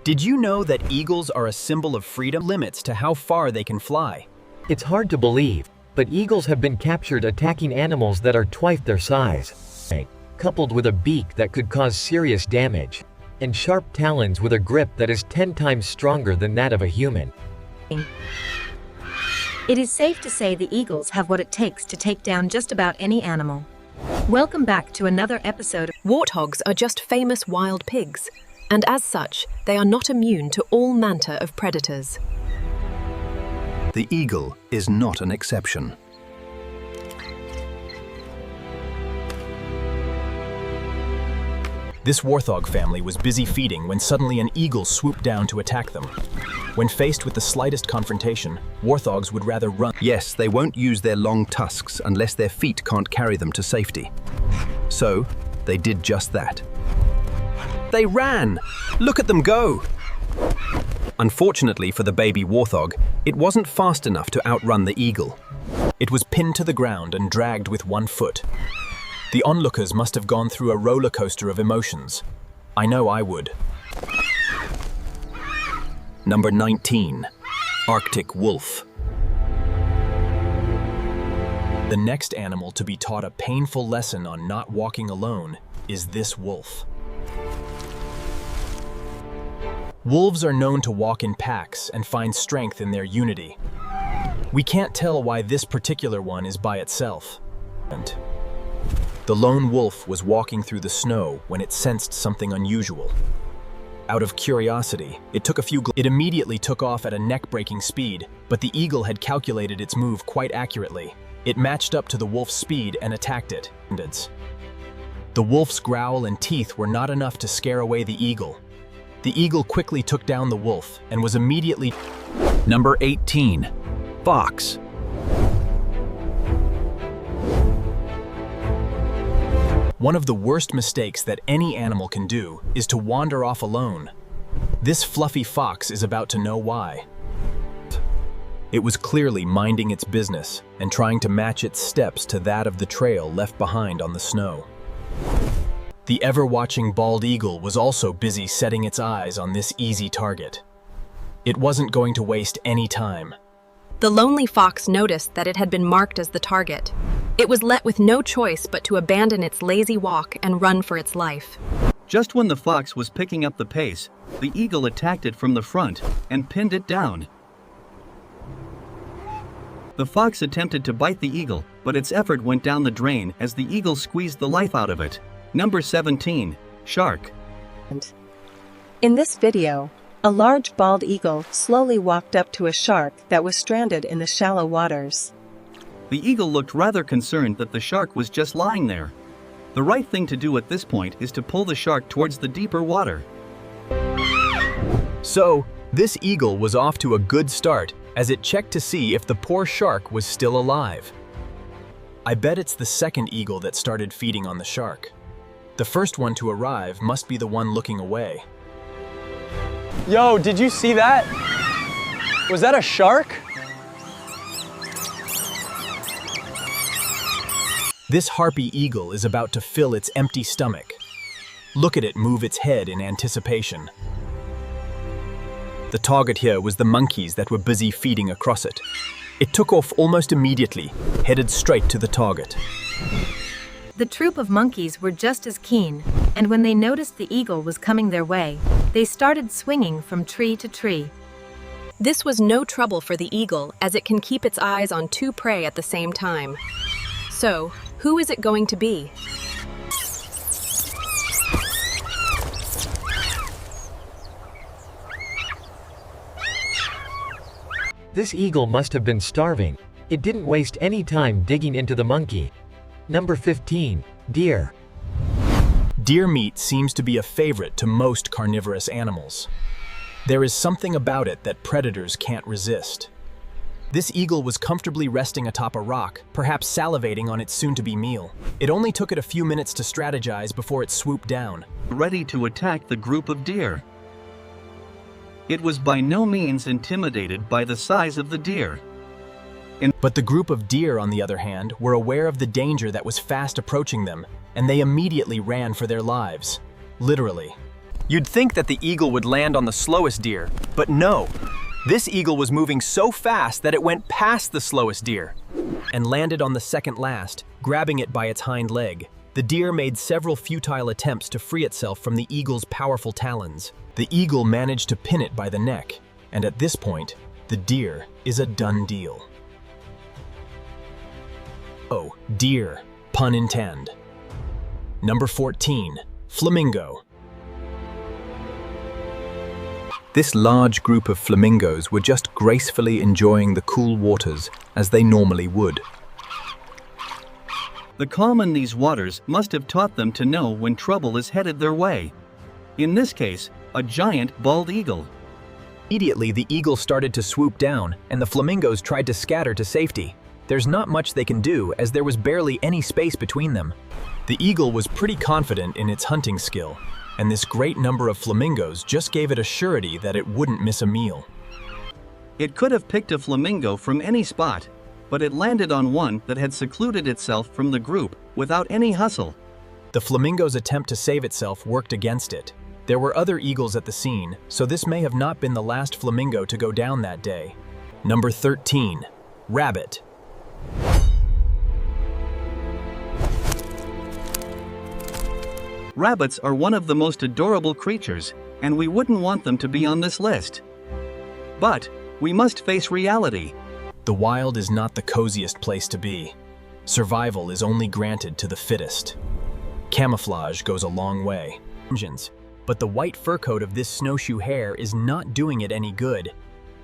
Did you know that eagles are a symbol of freedom? Limits to how far they can fly. It's hard to believe, but eagles have been captured attacking animals that are twice their size, coupled with a beak that could cause serious damage, and sharp talons with a grip that is 10 times stronger than that of a human. It is safe to say the eagles have what it takes to take down just about any animal. Welcome back to another episode of Warthogs are just famous wild pigs, and as such, they are not immune to all manner of predators. The eagle is not an exception. This warthog family was busy feeding when suddenly an eagle swooped down to attack them. When faced with the slightest confrontation, warthogs would rather run. Yes, they won't use their long tusks unless their feet can't carry them to safety. So, they did just that. They ran! Look at them go! Unfortunately for the baby warthog, it wasn't fast enough to outrun the eagle. It was pinned to the ground and dragged with one foot. The onlookers must have gone through a roller coaster of emotions. I know I would. Number 19. Arctic wolf. The next animal to be taught a painful lesson on not walking alone is this wolf. Wolves are known to walk in packs and find strength in their unity. We can't tell why this particular one is by itself. The lone wolf was walking through the snow when it sensed something unusual. Out of curiosity, it immediately took off at a neck-breaking speed, but the eagle had calculated its move quite accurately. It matched up to the wolf's speed and attacked it. The wolf's growl and teeth were not enough to scare away the eagle. The eagle quickly took down the wolf and was immediately... Number 18. Fox. One of the worst mistakes that any animal can do is to wander off alone. This fluffy fox is about to know why. It was clearly minding its business and trying to match its steps to that of the trail left behind on the snow. The ever-watching bald eagle was also busy setting its eyes on this easy target. It wasn't going to waste any time. The lonely fox noticed that it had been marked as the target. It was let with no choice but to abandon its lazy walk and run for its life. Just when the fox was picking up the pace, the eagle attacked it from the front and pinned it down. The fox attempted to bite the eagle, but its effort went down the drain as the eagle squeezed the life out of it. Number 17. Shark. In this video, a large bald eagle slowly walked up to a shark that was stranded in the shallow waters. The eagle looked rather concerned that the shark was just lying there. The right thing to do at this point is to pull the shark towards the deeper water. So, this eagle was off to a good start as it checked to see if the poor shark was still alive. I bet it's the second eagle that started feeding on the shark. The first one to arrive must be the one looking away. Yo, did you see that? Was that a shark? This harpy eagle is about to fill its empty stomach. Look at it move its head in anticipation. The target here was the monkeys that were busy feeding across it. It took off almost immediately, headed straight to the target. The troop of monkeys were just as keen, and when they noticed the eagle was coming their way, they started swinging from tree to tree. This was no trouble for the eagle, as it can keep its eyes on two prey at the same time. So, who is it going to be? This eagle must have been starving. It didn't waste any time digging into the monkey. Number 15. Deer. Deer meat seems to be a favorite to most carnivorous animals. There is something about it that predators can't resist. This eagle was comfortably resting atop a rock, perhaps salivating on its soon-to-be meal. It only took it a few minutes to strategize before it swooped down. Ready to attack the group of deer. It was by no means intimidated by the size of the deer. But the group of deer, on the other hand, were aware of the danger that was fast approaching them, and they immediately ran for their lives. Literally. You'd think that the eagle would land on the slowest deer, but no. This eagle was moving so fast that it went past the slowest deer and landed on the second last, grabbing it by its hind leg. The deer made several futile attempts to free itself from the eagle's powerful talons. The eagle managed to pin it by the neck, and at this point, the deer is a done deal. Oh, deer, pun intended. Number 14, Flamingo. This large group of flamingos were just gracefully enjoying the cool waters as they normally would. The calm in these waters must have taught them to know when trouble is headed their way. In this case, a giant bald eagle. Immediately, the eagle started to swoop down, and the flamingos tried to scatter to safety. There's not much they can do, as there was barely any space between them. The eagle was pretty confident in its hunting skill, and this great number of flamingos just gave it a surety that it wouldn't miss a meal. It could have picked a flamingo from any spot, but it landed on one that had secluded itself from the group without any hustle. The flamingo's attempt to save itself worked against it. There were other eagles at the scene, so this may have not been the last flamingo to go down that day. Number 13, Rabbit. Rabbits are one of the most adorable creatures, and we wouldn't want them to be on this list. But we must face reality. The wild is not the coziest place to be. Survival is only granted to the fittest. Camouflage goes a long way. But the white fur coat of this snowshoe hare is not doing it any good.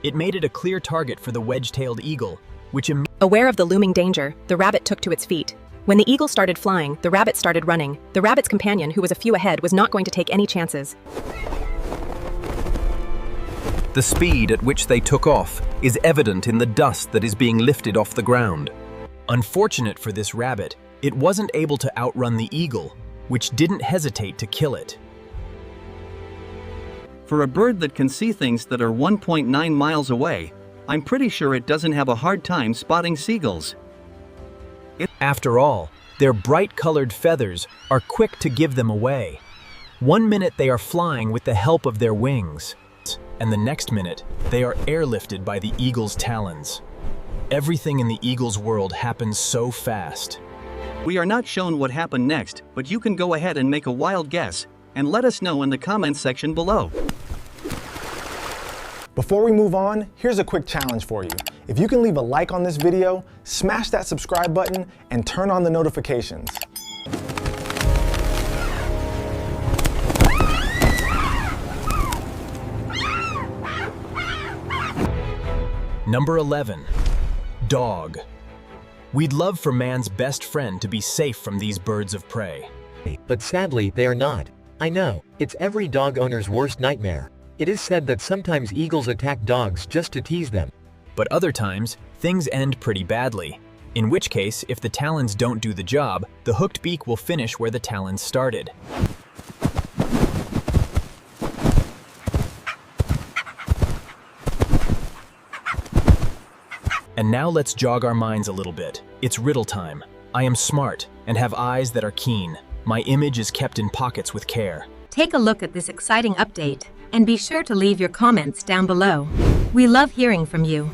It made it a clear target for the wedge-tailed eagle, which Aware of the looming danger, the rabbit took to its feet. When the eagle started flying, the rabbit started running. The rabbit's companion, who was a few ahead, was not going to take any chances. The speed at which they took off is evident in the dust that is being lifted off the ground. Unfortunate for this rabbit, it wasn't able to outrun the eagle, which didn't hesitate to kill it. For a bird that can see things that are 1.9 miles away, I'm pretty sure it doesn't have a hard time spotting seagulls. After all, their bright-colored feathers are quick to give them away. 1 minute they are flying with the help of their wings, and the next minute they are airlifted by the eagle's talons. Everything in the eagle's world happens so fast. We are not shown what happened next, but you can go ahead and make a wild guess, and let us know in the comments section below. Before we move on, here's a quick challenge for you. If you can leave a like on this video, smash that subscribe button, and turn on the notifications. Number 11, Dog. We'd love for man's best friend to be safe from these birds of prey. But sadly, they are not. I know, it's every dog owner's worst nightmare. It is said that sometimes eagles attack dogs just to tease them. But other times, things end pretty badly. In which case, if the talons don't do the job, the hooked beak will finish where the talons started. And now let's jog our minds a little bit. It's riddle time. I am smart and have eyes that are keen. My image is kept in pockets with care. Take a look at this exciting update, and be sure to leave your comments down below. We love hearing from you.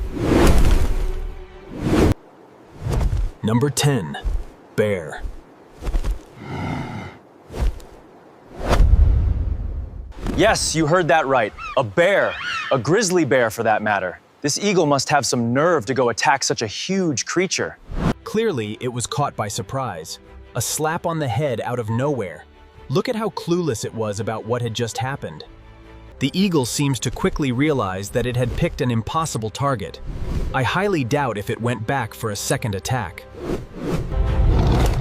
Number 10, Bear. Yes, you heard that right. A bear. A grizzly bear, for that matter. This eagle must have some nerve to go attack such a huge creature. Clearly, it was caught by surprise. A slap on the head out of nowhere. Look at how clueless it was about what had just happened. The eagle seems to quickly realize that it had picked an impossible target. I highly doubt if it went back for a second attack.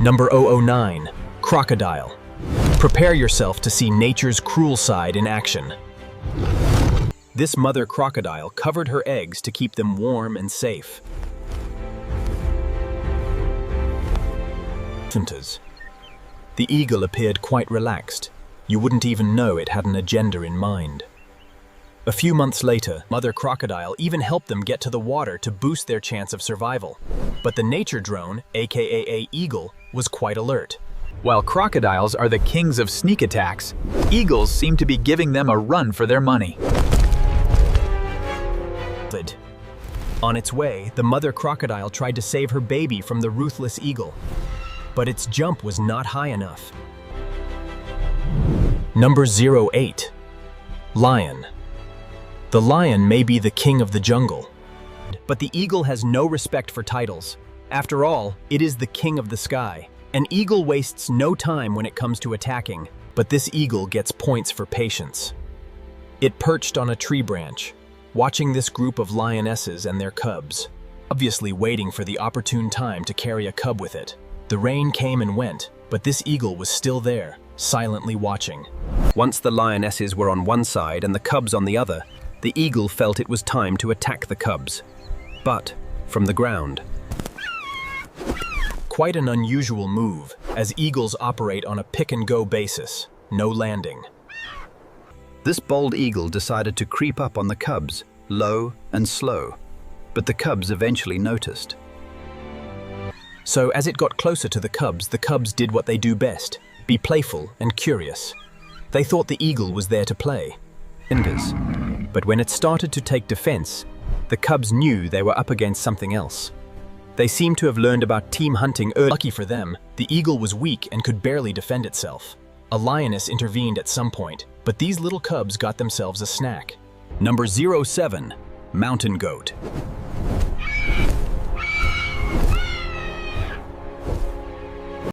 Number 009, Crocodile. Prepare yourself to see nature's cruel side in action. This mother crocodile covered her eggs to keep them warm and safe. The eagle appeared quite relaxed. You wouldn't even know it had an agenda in mind. A few months later, mother crocodile even helped them get to the water to boost their chance of survival. But the nature drone, aka eagle, was quite alert. While crocodiles are the kings of sneak attacks, eagles seem to be giving them a run for their money. On its way, the mother crocodile tried to save her baby from the ruthless eagle, but its jump was not high enough. Number 08. Lion. The lion may be the king of the jungle, but the eagle has no respect for titles. After all, it is the king of the sky. An eagle wastes no time when it comes to attacking, but this eagle gets points for patience. It perched on a tree branch, watching this group of lionesses and their cubs, obviously waiting for the opportune time to carry a cub with it. The rain came and went, but this eagle was still there, silently watching. Once the lionesses were on one side and the cubs on the other, the eagle felt it was time to attack the cubs, but from the ground. Quite an unusual move, as eagles operate on a pick-and-go basis, no landing. This bold eagle decided to creep up on the cubs, low and slow, but the cubs eventually noticed. So as it got closer to the cubs did what they do best, be playful and curious. They thought the eagle was there to play. But when it started to take defense, the cubs knew they were up against something else. They seemed to have learned about team hunting early. Lucky for them, the eagle was weak and could barely defend itself. A lioness intervened at some point, but these little cubs got themselves a snack. Number 07. Mountain goat.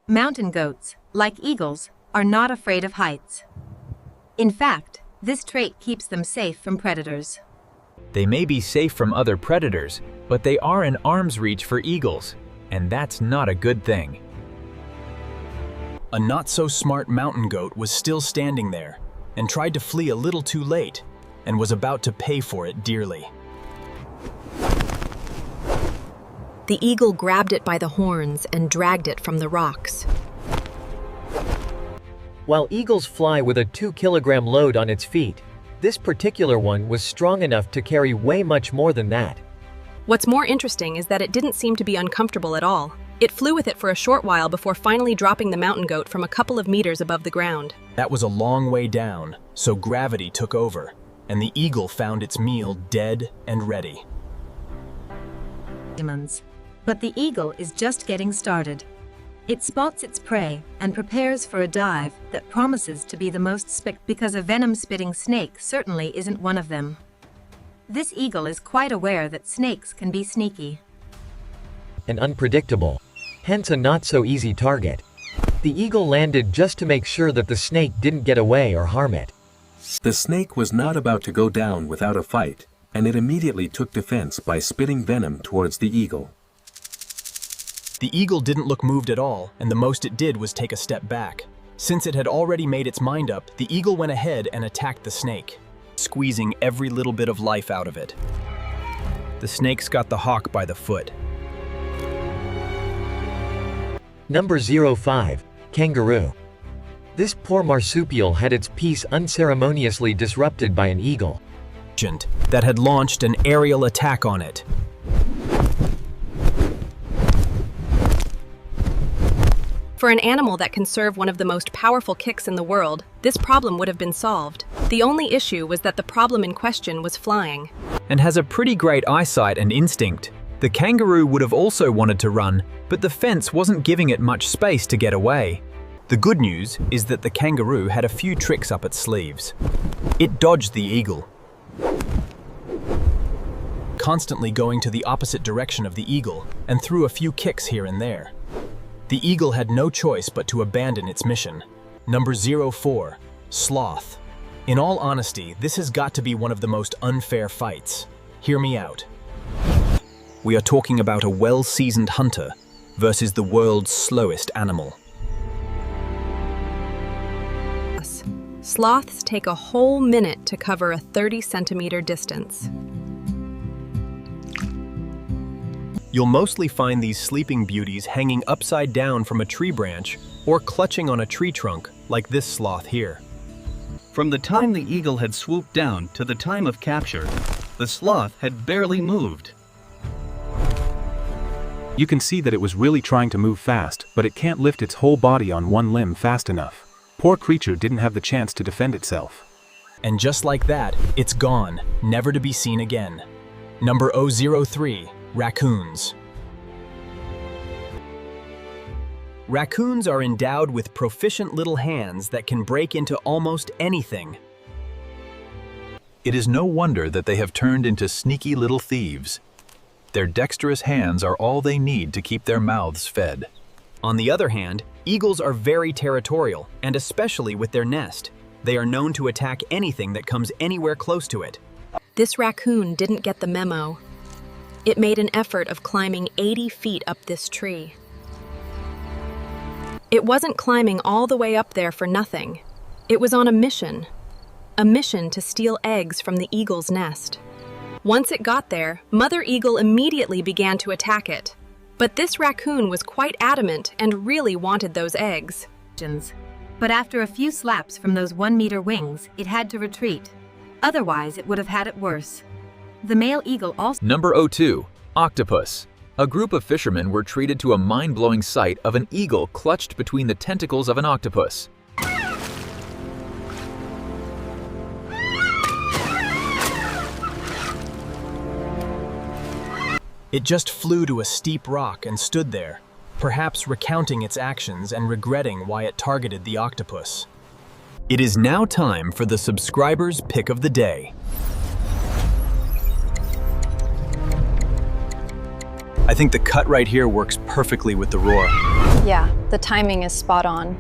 Mountain goats, like eagles, are not afraid of heights. In fact, this trait keeps them safe from predators. They may be safe from other predators, but they are in arm's reach for eagles, and that's not a good thing. A not-so-smart mountain goat was still standing there and tried to flee a little too late and was about to pay for it dearly. The eagle grabbed it by the horns and dragged it from the rocks. While eagles fly with a 2-kilogram load on its feet, this particular one was strong enough to carry way much more than that. What's more interesting is that it didn't seem to be uncomfortable at all. It flew with it for a short while before finally dropping the mountain goat from a couple of meters above the ground. That was a long way down, so gravity took over, and the eagle found its meal dead and ready. But the eagle is just getting started. It spots its prey and prepares for a dive that promises to be the most spectacular, because a venom-spitting snake certainly isn't one of them. This eagle is quite aware that snakes can be sneaky and unpredictable, hence a not-so-easy target. The eagle landed just to make sure that the snake didn't get away or harm it. The snake was not about to go down without a fight, and it immediately took defense by spitting venom towards the eagle. The eagle didn't look moved at all, and the most it did was take a step back. Since it had already made its mind up, the eagle went ahead and attacked the snake, squeezing every little bit of life out of it. The snake's got the hawk by the foot. Number 05. Kangaroo. This poor marsupial had its peace unceremoniously disrupted by an eagle That had launched an aerial attack on it. For an animal that can serve one of the most powerful kicks in the world, this problem would have been solved. The only issue was that the problem in question was flying. And has a pretty great eyesight and instinct. The kangaroo would have also wanted to run, but the fence wasn't giving it much space to get away. The good news is that the kangaroo had a few tricks up its sleeves. It dodged the eagle, constantly going to the opposite direction of the eagle, and threw a few kicks here and there. The eagle had no choice but to abandon its mission. Number 04. Sloth. In all honesty, this has got to be one of the most unfair fights. Hear me out. We are talking about a well-seasoned hunter versus the world's slowest animal. Sloths take a whole minute to cover a 30-centimeter distance. You'll mostly find these sleeping beauties hanging upside down from a tree branch or clutching on a tree trunk, like this sloth here. From the time the eagle had swooped down to the time of capture, the sloth had barely moved. You can see that it was really trying to move fast, but it can't lift its whole body on one limb fast enough. Poor creature didn't have the chance to defend itself. And just like that, it's gone, never to be seen again. Number 003, raccoons. Raccoons are endowed with proficient little hands that can break into almost anything. It is no wonder that they have turned into sneaky little thieves. Their dexterous hands are all they need to keep their mouths fed. On the other hand, eagles are very territorial, and especially with their nest. They are known to attack anything that comes anywhere close to it. This raccoon didn't get the memo. It made an effort of climbing 80 feet up this tree. It wasn't climbing all the way up there for nothing. It was on a mission to steal eggs from the eagle's nest. Once it got there, Mother Eagle immediately began to attack it. But this raccoon was quite adamant and really wanted those eggs. But after a few slaps from those 1-meter wings, it had to retreat. Otherwise, it would have had it worse. The male eagle also... Number 02, octopus. A group of fishermen were treated to a mind-blowing sight of an eagle clutched between the tentacles of an octopus. It just flew to a steep rock and stood there, perhaps recounting its actions and regretting why it targeted the octopus. It is now time for the subscribers' pick of the day. I think the cut right here works perfectly with the roar. Yeah, the timing is spot on.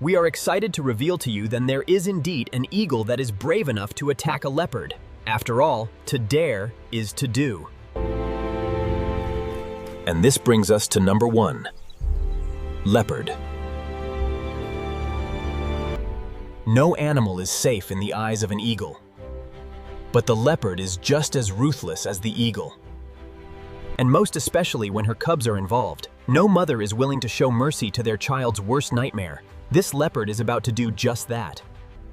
We are excited to reveal to you that there is indeed an eagle that is brave enough to attack a leopard. After all, to dare is to do. And this brings us to number 1, leopard. No animal is safe in the eyes of an eagle, but the leopard is just as ruthless as the eagle. And most especially when her cubs are involved, no mother is willing to show mercy to their child's worst nightmare. This leopard is about to do just that.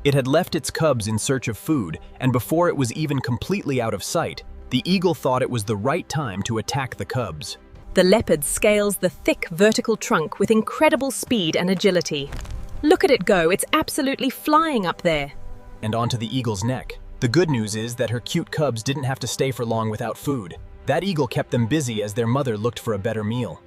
It had left its cubs in search of food, and before it was even completely out of sight, the eagle thought it was the right time to attack the cubs. The leopard scales the thick vertical trunk with incredible speed and agility. Look at it go, it's absolutely flying up there. And onto the eagle's neck. The good news is that her cute cubs didn't have to stay for long without food. That eagle kept them busy as their mother looked for a better meal.